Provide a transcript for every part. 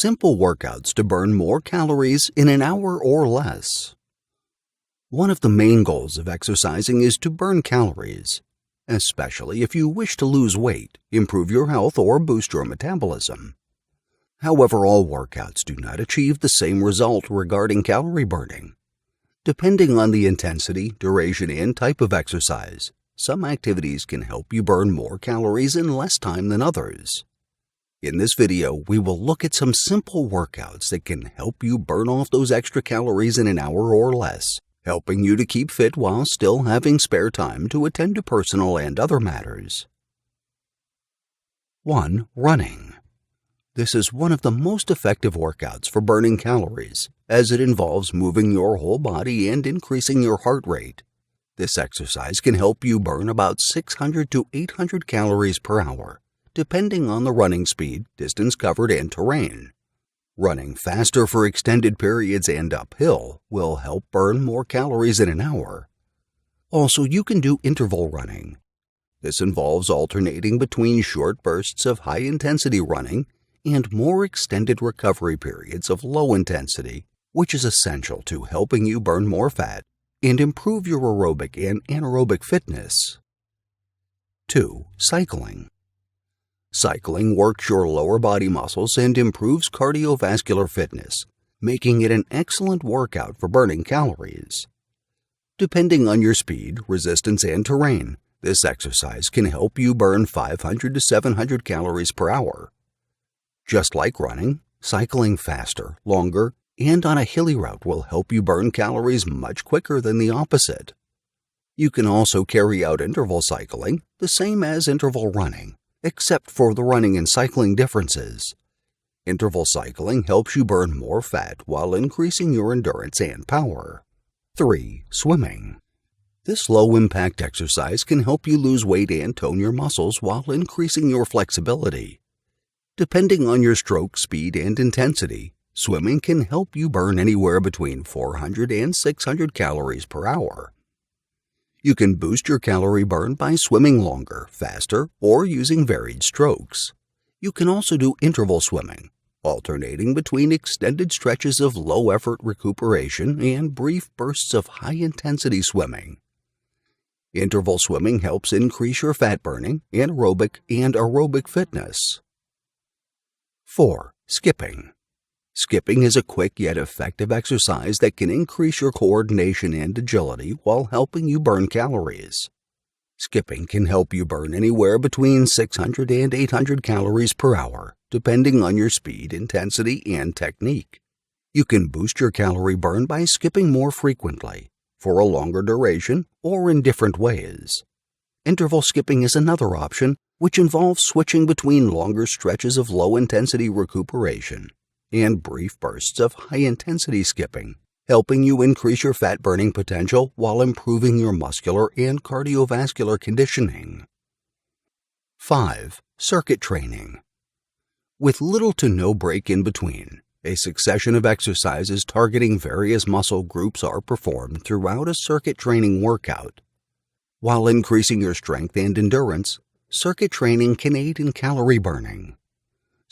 Simple workouts to burn more calories in an hour or less. One of the main goals of exercising is to burn calories, especially if you wish to lose weight, improve your health, or boost your metabolism. However, all workouts do not achieve the same result regarding calorie burning. Depending on the intensity, duration, and type of exercise, some activities can help you burn more calories in less time than others. In this video, we will look at some simple workouts that can help you burn off those extra calories in an hour or less, helping you to keep fit while still having spare time to attend to personal and other matters. 1. Running. This is one of the most effective workouts for burning calories, as it involves moving your whole body and increasing your heart rate. This exercise can help you burn about 600 to 800 calories per hour, depending on the running speed, distance covered, and terrain. Running faster for extended periods and uphill will help burn more calories in an hour. Also, you can do interval running. This involves alternating between short bursts of high-intensity running and more extended recovery periods of low intensity, which is essential to helping you burn more fat and improve your aerobic and anaerobic fitness. 2. Cycling. Cycling works your lower body muscles and improves cardiovascular fitness, making it an excellent workout for burning calories. Depending on your speed, resistance, and terrain, this exercise can help you burn 500 to 700 calories per hour. Just like running, cycling faster, longer, and on a hilly route will help you burn calories much quicker than the opposite. You can also carry out interval cycling, the same as interval running, except for the running and cycling differences. Interval cycling helps you burn more fat while increasing your endurance and power. 3. Swimming. This low-impact exercise can help you lose weight and tone your muscles while increasing your flexibility. Depending on your stroke speed and intensity, swimming can help you burn anywhere between 400 and 600 calories per hour. You can boost your calorie burn by swimming longer, faster, or using varied strokes. You can also do interval swimming, alternating between extended stretches of low-effort recuperation and brief bursts of high-intensity swimming. Interval swimming helps increase your fat burning, anaerobic, and aerobic fitness. 4. Skipping. Skipping is a quick yet effective exercise that can increase your coordination and agility while helping you burn calories. Skipping can help you burn anywhere between 600 and 800 calories per hour, depending on your speed, intensity, and technique. You can boost your calorie burn by skipping more frequently, for a longer duration, or in different ways. Interval skipping is another option, which involves switching between longer stretches of low-intensity recuperation and brief bursts of high-intensity skipping, helping you increase your fat-burning potential while improving your muscular and cardiovascular conditioning. 5. Circuit training. With little to no break in between, a succession of exercises targeting various muscle groups are performed throughout a circuit training workout. While increasing your strength and endurance, circuit training can aid in calorie burning.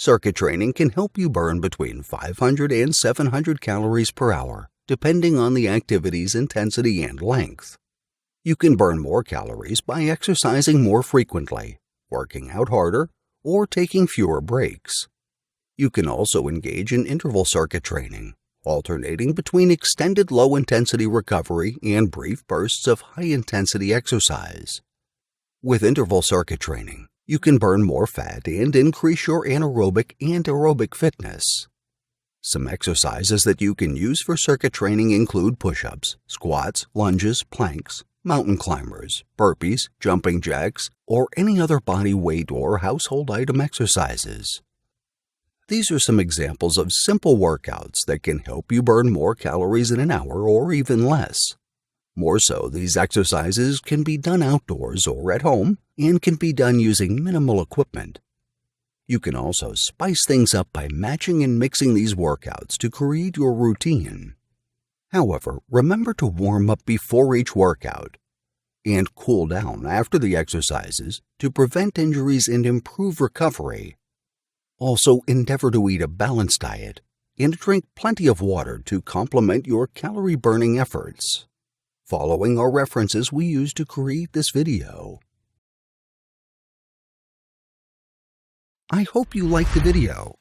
Circuit training can help you burn between 500 and 700 calories per hour, depending on the activity's intensity and length. You can burn more calories by exercising more frequently, working out harder, or taking fewer breaks. You can also engage in interval circuit training, alternating between extended low-intensity recovery and brief bursts of high-intensity exercise. With interval circuit training, you can burn more fat and increase your anaerobic and aerobic fitness. Some exercises that you can use for circuit training include push-ups, squats, lunges, planks, mountain climbers, burpees, jumping jacks, or any other body weight or household item exercises. These are some examples of simple workouts that can help you burn more calories in an hour or even less. More so, these exercises can be done outdoors or at home and can be done using minimal equipment. You can also spice things up by matching and mixing these workouts to create your routine. However, remember to warm up before each workout and cool down after the exercises to prevent injuries and improve recovery. Also, endeavor to eat a balanced diet and drink plenty of water to complement your calorie-burning efforts. Following are references we used to create this video. I hope you liked the video.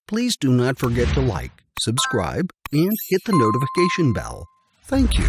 Please do not forget to like, subscribe, and hit the notification bell. Thank you.